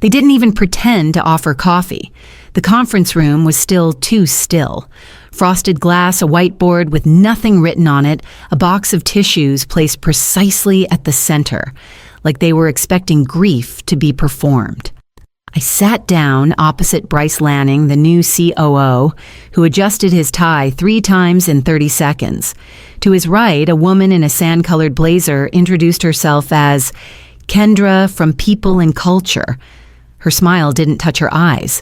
They didn't even pretend to offer coffee. The conference room was still too still. Frosted glass, a whiteboard with nothing written on it, a box of tissues placed precisely at the center, like they were expecting grief to be performed. I sat down opposite Bryce Lanning, the new COO, who adjusted his tie 3 times in 30 seconds. To his right, a woman in a sand-colored blazer introduced herself as Kendra from People and Culture. Her smile didn't touch her eyes.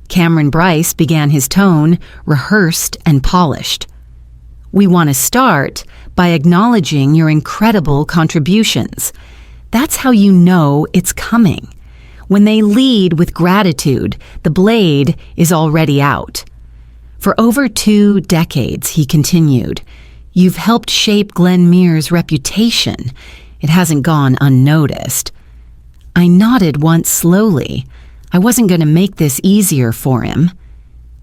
Cameron Bryce began his tone, rehearsed and polished. We want to start by acknowledging your incredible contributions. That's how you know it's coming. When they lead with gratitude, the blade is already out. For over 2 decades, he continued, you've helped shape Glenn Mears' reputation. It hasn't gone unnoticed. I nodded once slowly. I wasn't going to make this easier for him.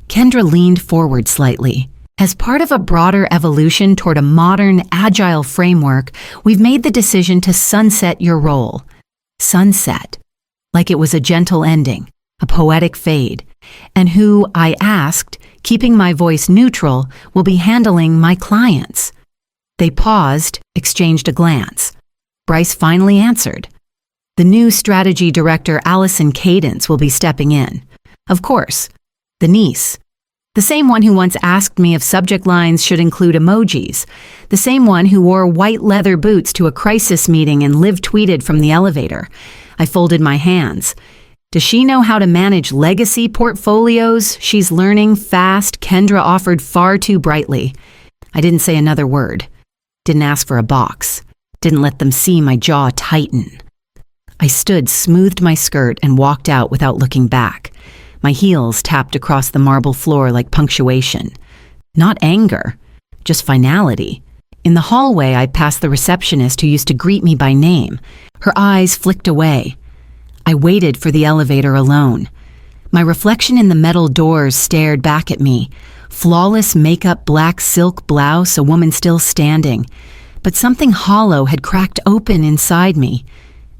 Kendra leaned forward slightly. As part of a broader evolution toward a modern, agile framework, we've made the decision to sunset your role. Sunset. Like it was a gentle ending, a poetic fade, and who, I asked, keeping my voice neutral, will be handling my clients. They paused, exchanged a glance. Bryce finally answered. The new strategy director, Allison Cadence, will be stepping in. Of course, the niece. The same one who once asked me if subject lines should include emojis. The same one who wore white leather boots to a crisis meeting and live-tweeted from the elevator. I folded my hands. Does she know how to manage legacy portfolios? She's learning fast, Kendra offered far too brightly. I didn't say another word. Didn't ask for a box. Didn't let them see my jaw tighten. I stood, smoothed my skirt, and walked out without looking back. My heels tapped across the marble floor like punctuation. Not anger, just finality. In the hallway, I passed the receptionist who used to greet me by name. Her eyes flicked away. I waited for the elevator alone. My reflection in the metal doors stared back at me. Flawless makeup, black silk blouse, a woman still standing. But something hollow had cracked open inside me.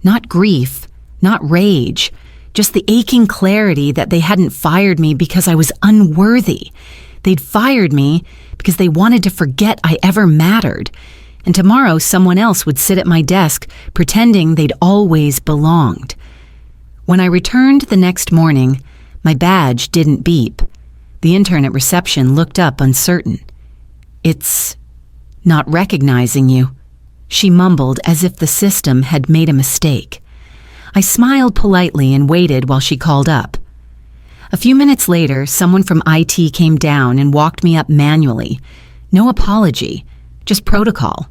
Not grief, not rage, just the aching clarity that they hadn't fired me because I was unworthy. They'd fired me because they wanted to forget I ever mattered. And tomorrow someone else would sit at my desk pretending they'd always belonged. When I returned the next morning, my badge didn't beep. The intern at reception looked up uncertain. It's not recognizing you, she mumbled as if the system had made a mistake. I smiled politely and waited while she called up. A few minutes later, someone from IT came down and walked me up manually. No apology, just protocol.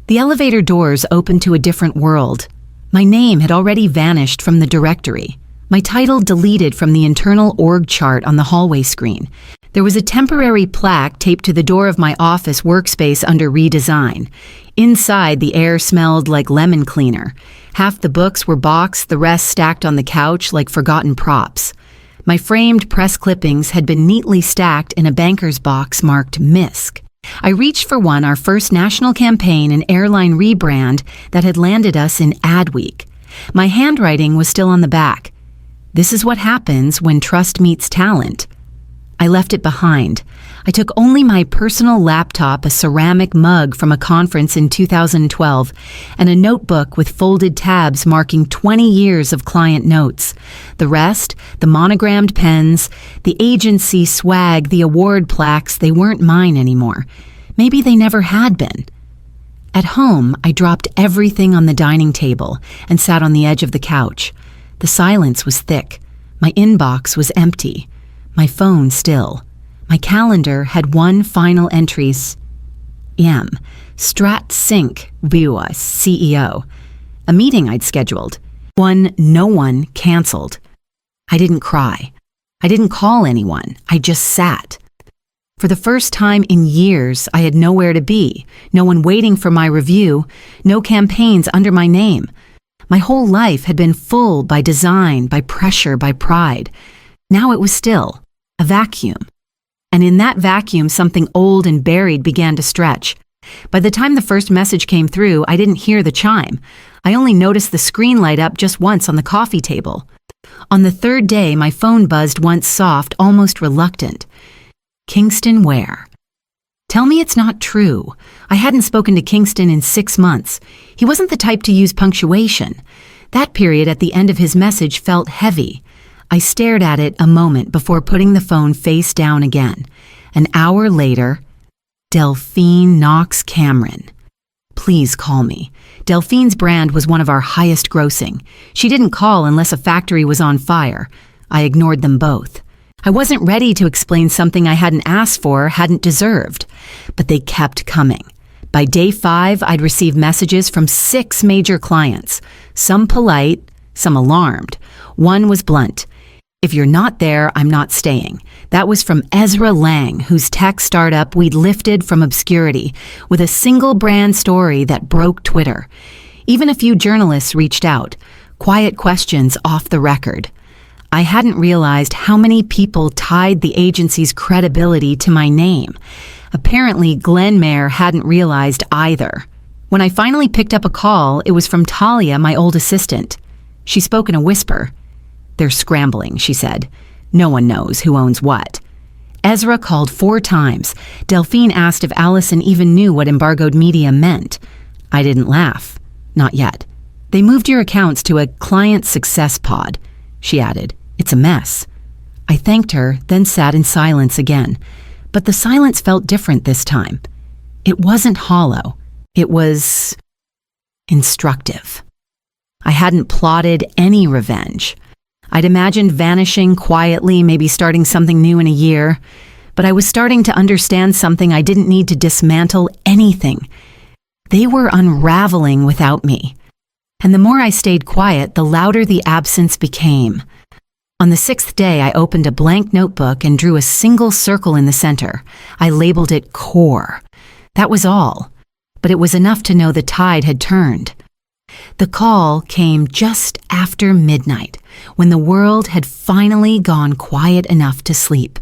The elevator doors opened to a different world. My name had already vanished from the directory. My title deleted from the internal org chart on the hallway screen. There was a temporary plaque taped to the door of my office workspace under redesign. Inside, the air smelled like lemon cleaner. Half the books were boxed, the rest stacked on the couch like forgotten props. My framed press clippings had been neatly stacked in a banker's box marked MISC. I reached for one, our first national campaign and airline rebrand that had landed us in Adweek. My handwriting was still on the back. This is what happens when trust meets talent. I left it behind. I took only my personal laptop, a ceramic mug from a conference in 2012, and a notebook with folded tabs marking 20 years of client notes. The rest, the monogrammed pens, the agency swag, the award plaques, they weren't mine anymore. Maybe they never had been. At home, I dropped everything on the dining table and sat on the edge of the couch. The silence was thick. My inbox was empty. My phone still. My calendar had one final entry. Strat Sync Vua CEO. A meeting I'd scheduled. One no one canceled. I didn't cry. I didn't call anyone. I just sat. For the first time in years, I had nowhere to be. No one waiting for my review. No campaigns under my name. My whole life had been full by design, by pressure, by pride. Now it was still a vacuum. And in that vacuum, something old and buried began to stretch. By the time the first message came through, I didn't hear the chime. I only noticed the screen light up just once on the coffee table. On the third day, my phone buzzed once soft, almost reluctant. Kingston Ware. Tell me it's not true. I hadn't spoken to Kingston in 6 months. He wasn't the type to use punctuation. That period at the end of his message felt heavy. I stared at it a moment before putting the phone face down again. An hour later, Delphine Knox Cameron. Please call me. Delphine's brand was one of our highest grossing. She didn't call unless a factory was on fire. I ignored them both. I wasn't ready to explain something I hadn't asked for, hadn't deserved. But they kept coming. By day 5, I'd received messages from 6 major clients. Some polite, some alarmed. One was blunt. If you're not there, I'm not staying. That was from Ezra Lang, whose tech startup we'd lifted from obscurity with a single brand story that broke Twitter. Even a few journalists reached out. Quiet questions off the record. I hadn't realized how many people tied the agency's credibility to my name. Apparently, Glenn Mayer hadn't realized either. When I finally picked up a call, it was from Talia, my old assistant. She spoke in a whisper. They're scrambling, she said. No one knows who owns what. Ezra called 4 times. Delphine asked if Allison even knew what embargoed media meant. I didn't laugh. Not yet. They moved your accounts to a client success pod, she added. It's a mess. I thanked her, then sat in silence again. But the silence felt different this time. It wasn't hollow. It was instructive. I hadn't plotted any revenge. I'd imagined vanishing quietly, maybe starting something new in a year. But I was starting to understand something. I didn't need to dismantle anything. They were unraveling without me. And the more I stayed quiet, the louder the absence became. On the 6th day, I opened a blank notebook and drew a single circle in the center. I labeled it Core. That was all. But it was enough to know the tide had turned. The call came just after midnight, when the world had finally gone quiet enough to sleep.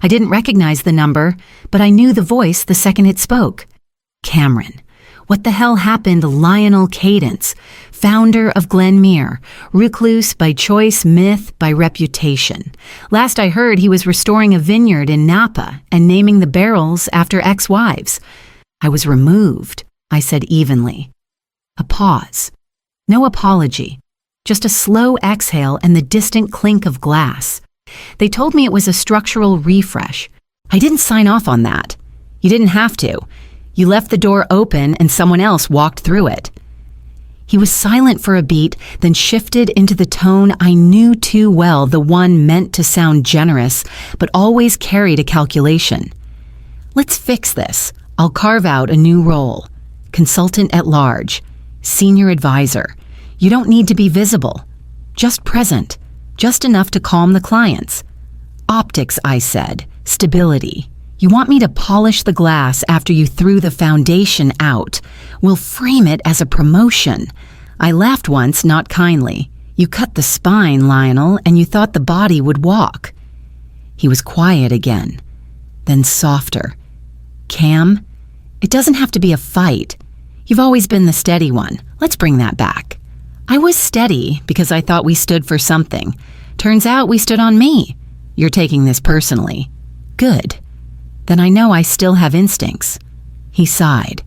I didn't recognize the number, but I knew the voice the second it spoke. Cameron. What the hell happened, Lionel Cadence, founder of Glenmere, recluse by choice, myth by reputation. Last I heard, he was restoring a vineyard in Napa and naming the barrels after ex-wives. I was removed, I said evenly. A pause. No apology. Just a slow exhale and the distant clink of glass. They told me it was a structural refresh. I didn't sign off on that. You didn't have to. You left the door open and someone else walked through it. He was silent for a beat, then shifted into the tone I knew too well, the one meant to sound generous, but always carried a calculation. Let's fix this. I'll carve out a new role. Consultant at large. Senior advisor. You don't need to be visible. Just present. Just enough to calm the clients. Optics, I said. Stability. You want me to polish the glass after you threw the foundation out. We'll frame it as a promotion. I laughed once, not kindly. You cut the spine, Lionel, and you thought the body would walk. He was quiet again. Then softer. Cam, it doesn't have to be a fight. You've always been the steady one. Let's bring that back. I was steady because I thought we stood for something. Turns out we stood on me. You're taking this personally. Good. Then I know I still have instincts. He sighed.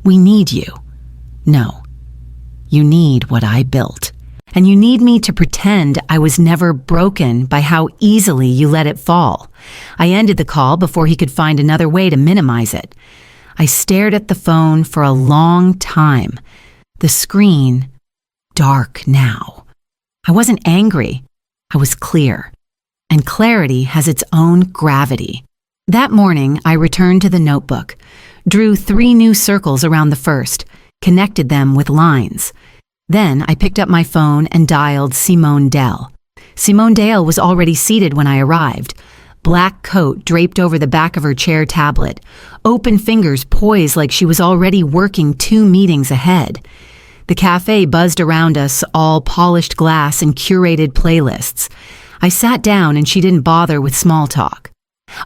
We need you. No. You need what I built. And you need me to pretend I was never broken by how easily you let it fall. I ended the call before he could find another way to minimize it. I stared at the phone for a long time. The screen, dark now. I wasn't angry. I was clear. And clarity has its own gravity. That morning, I returned to the notebook, drew 3 new circles around the first, connected them with lines. Then I picked up my phone and dialed Simone Dell. Simone Dale was already seated when I arrived. Black coat draped over the back of her chair tablet, open fingers poised like she was already working 2 meetings ahead. The cafe buzzed around us, all polished glass and curated playlists. I sat down and she didn't bother with small talk.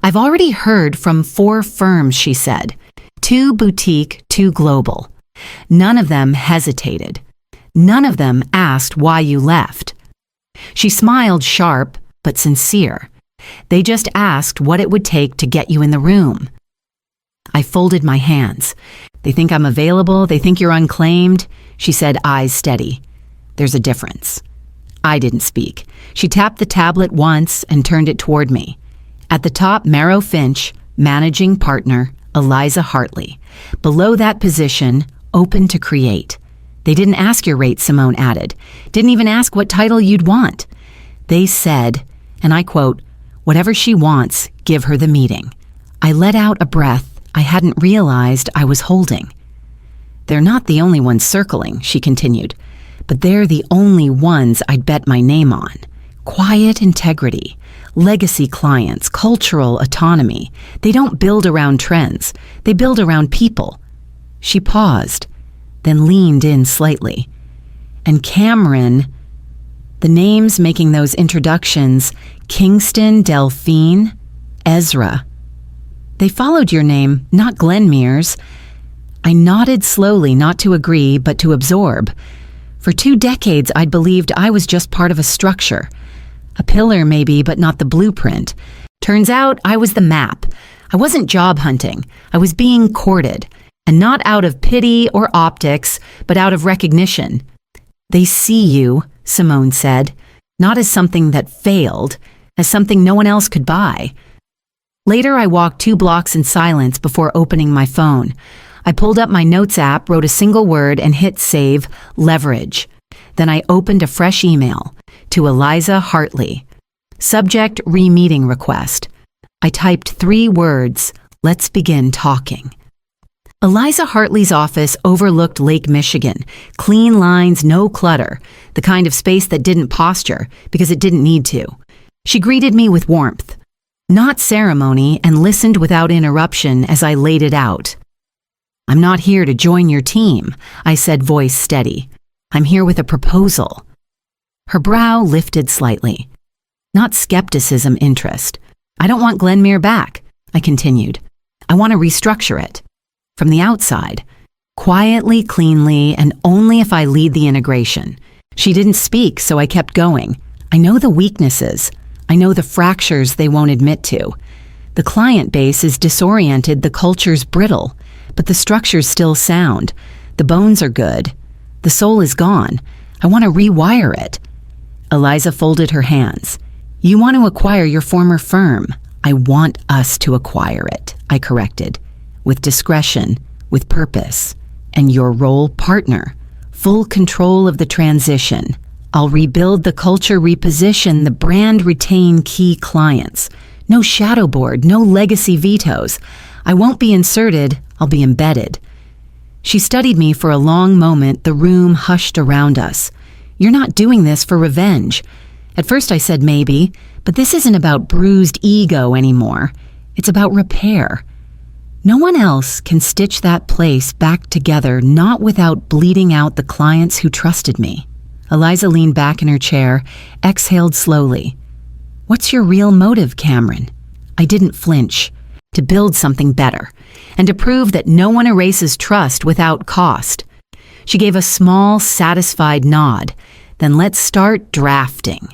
I've already heard from 4 firms, she said. 2 boutique, 2 global. None of them hesitated. None of them asked why you left. She smiled sharp but sincere. They just asked what it would take to get you in the room. I folded my hands. They think I'm available, they think you're unclaimed, she said, eyes steady. There's a difference. I didn't speak. She tapped the tablet once and turned it toward me. At the top, Marrow Finch, managing partner, Eliza Hartley. Below that position, open to create. They didn't ask your rate, Simone added. Didn't even ask what title you'd want. They said, and I quote, "Whatever she wants, give her the meeting." I let out a breath I hadn't realized I was holding. They're not the only ones circling, she continued, but they're the only ones I'd bet my name on. Quiet integrity, legacy clients, cultural autonomy. They don't build around trends. They build around people. She paused, then leaned in slightly. And Cameron, the names making those introductions, Kingston, Delphine, Ezra. They followed your name, not Glenmuir's. I nodded slowly, not to agree, but to absorb. For 2 decades, I'd believed I was just part of a structure. A pillar, maybe, but not the blueprint. Turns out I was the map. I wasn't job hunting. I was being courted. And not out of pity or optics, but out of recognition. They see you, Simone said, not as something that failed, as something no one else could buy. Later, I walked 2 blocks in silence before opening my phone. I pulled up my notes app, wrote a single word, and hit save, leverage. Then I opened a fresh email to Eliza Hartley. Subject, re-meeting request. I typed 3 words, let's begin talking. Eliza Hartley's office overlooked Lake Michigan. Clean lines, no clutter. The kind of space that didn't posture because it didn't need to. She greeted me with warmth, not ceremony, and listened without interruption as I laid it out. I'm not here to join your team, I said, voice steady. I'm here with a proposal. Her brow lifted slightly. Not skepticism, interest. I don't want Glenmuir back, I continued. I want to restructure it. From the outside. Quietly, cleanly, and only if I lead the integration. She didn't speak, so I kept going. I know the weaknesses. I know the fractures they won't admit to. The client base is disoriented, the culture's brittle, but the structure's still sound. The bones are good. The soul is gone. I want to rewire it. Eliza folded her hands. You want to acquire your former firm. I want us to acquire it, I corrected. With discretion, with purpose, and your role partner. Full control of the transition. I'll rebuild the culture, reposition the brand, retain key clients. No shadow board, no legacy vetoes. I won't be inserted, I'll be embedded. She studied me for a long moment, the room hushed around us. You're not doing this for revenge. At first I said maybe, but this isn't about bruised ego anymore. It's about repair. No one else can stitch that place back together, not without bleeding out the clients who trusted me. Eliza leaned back in her chair, exhaled slowly. What's your real motive, Cameron? I didn't flinch. To build something better, and to prove that no one erases trust without cost. She gave a small, satisfied nod. Then let's start drafting.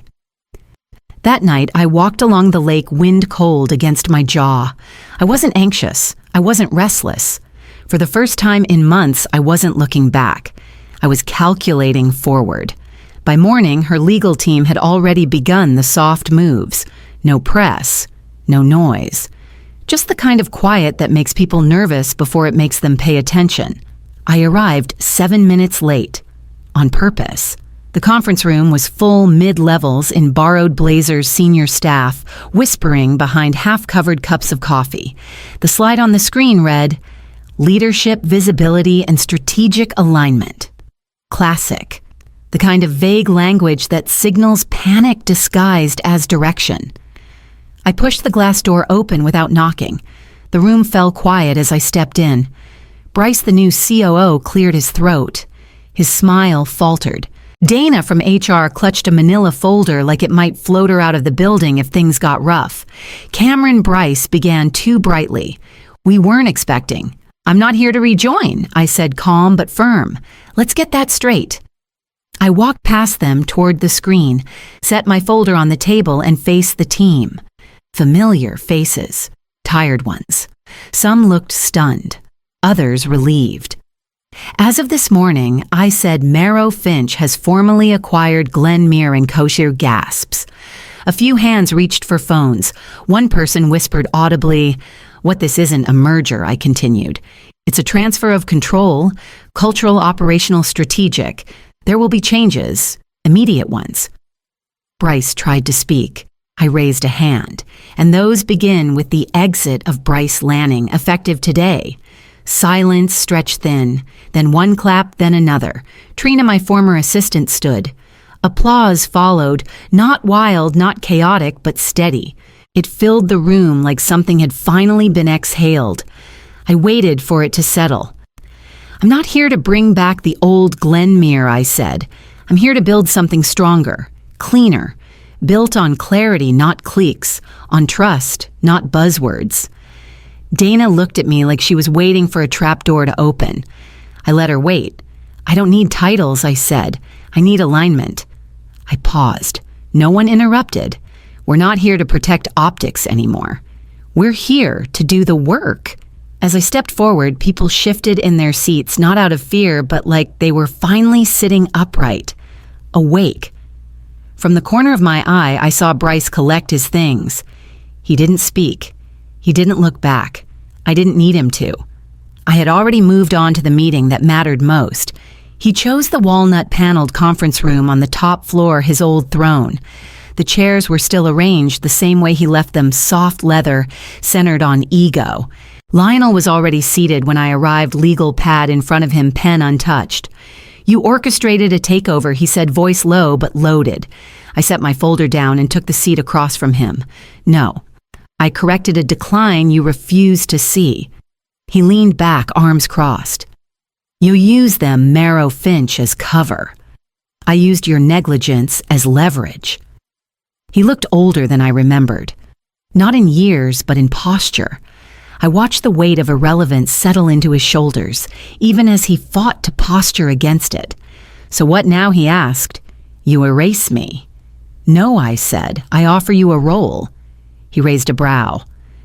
That night, I walked along the lake, wind cold against my jaw. I wasn't anxious. I wasn't restless. For the first time in months, I wasn't looking back. I was calculating forward. By morning, her legal team had already begun the soft moves. No press, no noise. Just the kind of quiet that makes people nervous before it makes them pay attention. I arrived 7 minutes late. On purpose. The conference room was full mid-levels in borrowed blazers, senior staff, whispering behind half-covered cups of coffee. The slide on the screen read, Leadership, Visibility, and Strategic Alignment. Classic. The kind of vague language that signals panic disguised as direction. I pushed the glass door open without knocking. The room fell quiet as I stepped in. Bryce, the new COO, cleared his throat. His smile faltered. Dana from HR clutched a manila folder like it might float her out of the building if things got rough. Cameron Bryce began too brightly. We weren't expecting. I'm not here to rejoin, I said, calm but firm. Let's get that straight. I walked past them toward the screen, set my folder on the table, and faced the team. Familiar faces, tired ones. Some looked stunned, others relieved. As of this morning, I said Merrow Finch has formally acquired Glenmere and Kosher gasps. A few hands reached for phones. One person whispered audibly, "What this isn't a merger," I continued. "It's a transfer of control, cultural, operational, strategic. There will be changes, immediate ones." Bryce tried to speak. I raised a hand, and those begin with the exit of Bryce Lanning, effective today. Silence stretched thin, then one clap, then another. Trina, my former assistant, stood. Applause followed, not wild, not chaotic, but steady. It filled the room like something had finally been exhaled. I waited for it to settle. "I'm not here to bring back the old Glenmere," I said. "I'm here to build something stronger, cleaner, built on clarity, not cliques, on trust, not buzzwords." Dana looked at me like she was waiting for a trapdoor to open. I let her wait. "I don't need titles," I said. "I need alignment." I paused. No one interrupted. We're not here to protect optics anymore. We're here to do the work. As I stepped forward, people shifted in their seats, not out of fear, but like they were finally sitting upright, awake. From the corner of my eye, I saw Bryce collect his things. He didn't speak. He didn't look back. I didn't need him to. I had already moved on to the meeting that mattered most. He chose the walnut-paneled conference room on the top floor, his old throne. The chairs were still arranged the same way he left them, soft leather, centered on ego. Lionel was already seated when I arrived, legal pad in front of him, pen untouched. "You orchestrated a takeover," he said, voice low but loaded. I set my folder down and took the seat across from him. "No. I corrected a decline you refused to see." He leaned back, arms crossed. "You used them, Merrow Finch, as cover. I used your negligence as leverage." He looked older than I remembered. Not in years, but in posture. I watched the weight of irrelevance settle into his shoulders, even as he fought to posture against it. "So what now?" he asked. "You erase me." "No," I said. "I offer you a role." He raised a brow.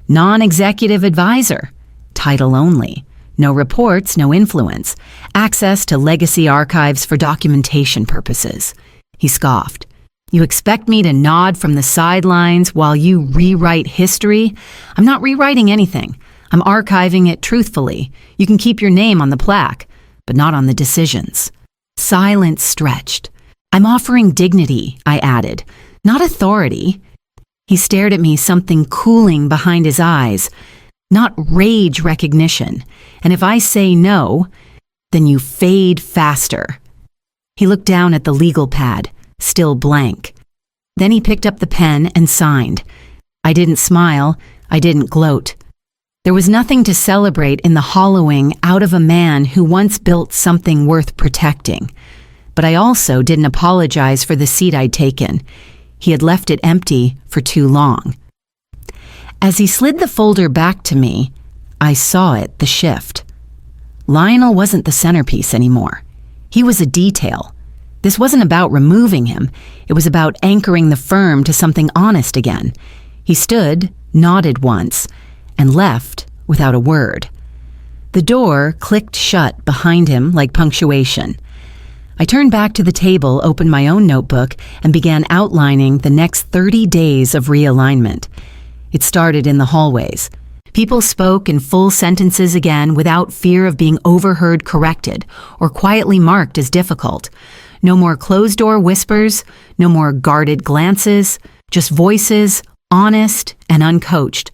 "Non-executive advisor. Title only. No reports, no influence. Access to legacy archives for documentation purposes." He scoffed. "You expect me to nod from the sidelines while you rewrite history? I'm not rewriting anything. I'm archiving it truthfully. You can keep your name on the plaque, but not on the decisions." Silence stretched. "I'm offering dignity," I added, "not authority." He stared at me, something cooling behind his eyes. "Not rage recognition. And if I say no, then you fade faster." He looked down at the legal pad, still blank. Then he picked up the pen and signed. I didn't smile. I didn't gloat. There was nothing to celebrate in the hollowing out of a man who once built something worth protecting. But I also didn't apologize for the seat I'd taken. He had left it empty for too long. As he slid the folder back to me, I saw it, the shift. Lionel wasn't the centerpiece anymore. He was a detail. This wasn't about removing him. It was about anchoring the firm to something honest again. He stood, nodded once, and left without a word. The door clicked shut behind him like punctuation. I turned back to the table, opened my own notebook, and began outlining the next 30 days of realignment. It started in the hallways. People spoke in full sentences again without fear of being overheard, corrected, or quietly marked as difficult. No more closed-door whispers, no more guarded glances, just voices, honest and uncoached.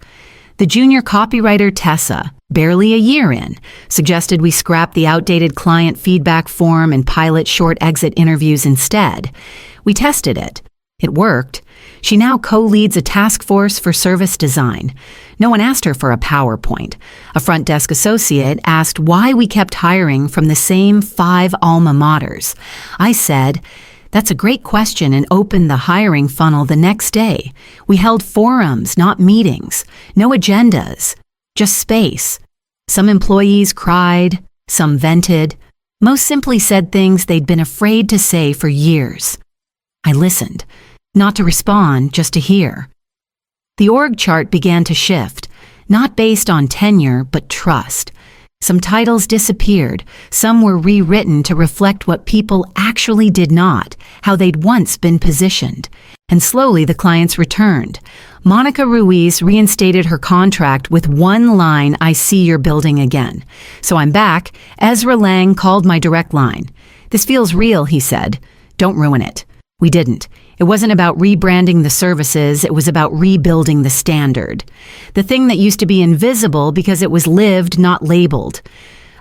The junior copywriter, Tessa, barely a year in, suggested we scrap the outdated client feedback form and pilot short exit interviews instead. We tested it. It worked. She now co-leads a task force for service design. No one asked her for a PowerPoint. A front desk associate asked why we kept hiring from the same 5 alma maters. I said, "That's a great question," and opened the hiring funnel the next day. We held forums, not meetings. No agendas, just space. Some employees cried, some vented. Most simply said things they'd been afraid to say for years. I listened, not to respond, just to hear. The org chart began to shift, not based on tenure, but trust. Some titles disappeared, some were rewritten to reflect what people actually did not, how they'd once been positioned. And slowly the clients returned. Monica Ruiz reinstated her contract with one line, "I see you're building again." So I'm back. Ezra Lang called my direct line. "This feels real," he said. "Don't ruin it." We didn't. It wasn't about rebranding the services, it was about rebuilding the standard. The thing that used to be invisible because it was lived, not labeled.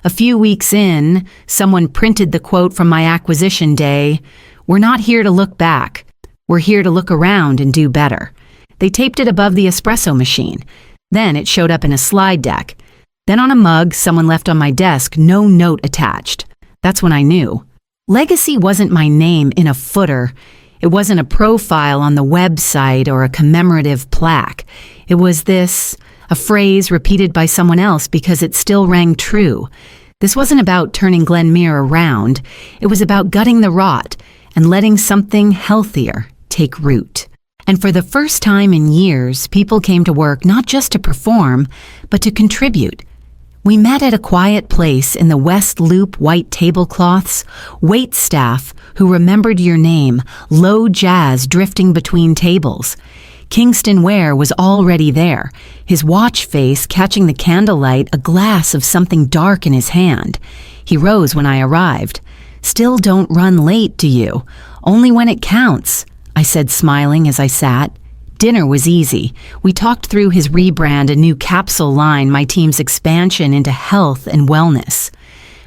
A few weeks in, someone printed the quote from my acquisition day, "We're not here to look back. We're here to look around and do better." They taped it above the espresso machine. Then it showed up in a slide deck. Then on a mug someone left on my desk, no note attached. That's when I knew. Legacy wasn't my name in a footer. It wasn't a profile on the website or a commemorative plaque. It was a phrase repeated by someone else because it still rang true. This wasn't about turning Glenmere around. It was about gutting the rot and letting something healthier take root. And for the first time in years, people came to work not just to perform, but to contribute. We met at a quiet place in the West Loop white tablecloths, wait staff who remembered your name, low jazz drifting between tables. Kingston Ware was already there, his watch face catching the candlelight, a glass of something dark in his hand. He rose when I arrived. "Still don't run late, do you? Only when it counts," I said, smiling as I sat. Dinner was easy. We talked through his rebrand, a new capsule line, my team's expansion into health and wellness.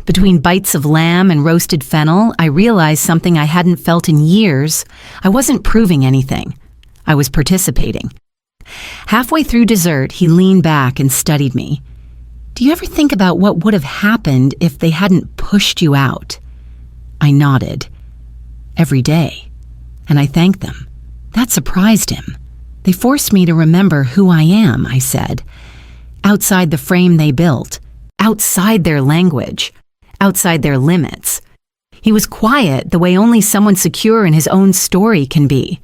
Between bites of lamb and roasted fennel, I realized something I hadn't felt in years. I wasn't proving anything. I was participating. Halfway through dessert, he leaned back and studied me. "Do you ever think about what would have happened if they hadn't pushed you out?" I nodded. "Every day." And I thanked them. That surprised him. "They forced me to remember who I am," I said. "Outside the frame they built, outside their language, outside their limits." He was quiet the way only someone secure in his own story can be.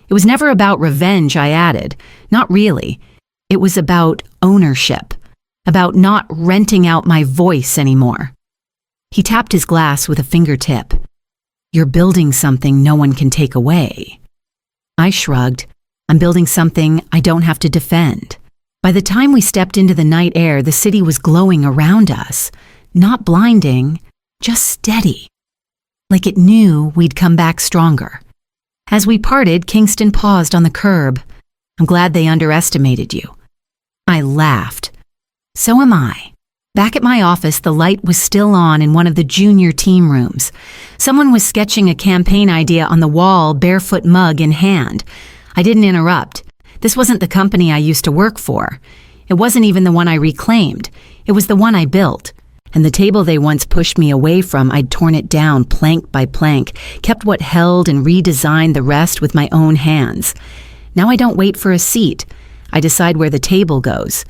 It was never about revenge, I added. Not really. It was about ownership, about not renting out my voice anymore. He tapped his glass with a fingertip. "You're building something no one can take away." I shrugged. "I'm building something I don't have to defend." By the time we stepped into the night air, the city was glowing around us. Not blinding, just steady. Like it knew we'd come back stronger. As we parted, Kingston paused on the curb. "I'm glad they underestimated you." I laughed. "So am I." Back at my office, the light was still on in one of the junior team rooms. Someone was sketching a campaign idea on the wall, barefoot mug in hand. I didn't interrupt. This wasn't the company I used to work for. It wasn't even the one I reclaimed. It was the one I built. And the table they once pushed me away from, I'd torn it down plank by plank, kept what held and redesigned the rest with my own hands. Now I don't wait for a seat. I decide where the table goes.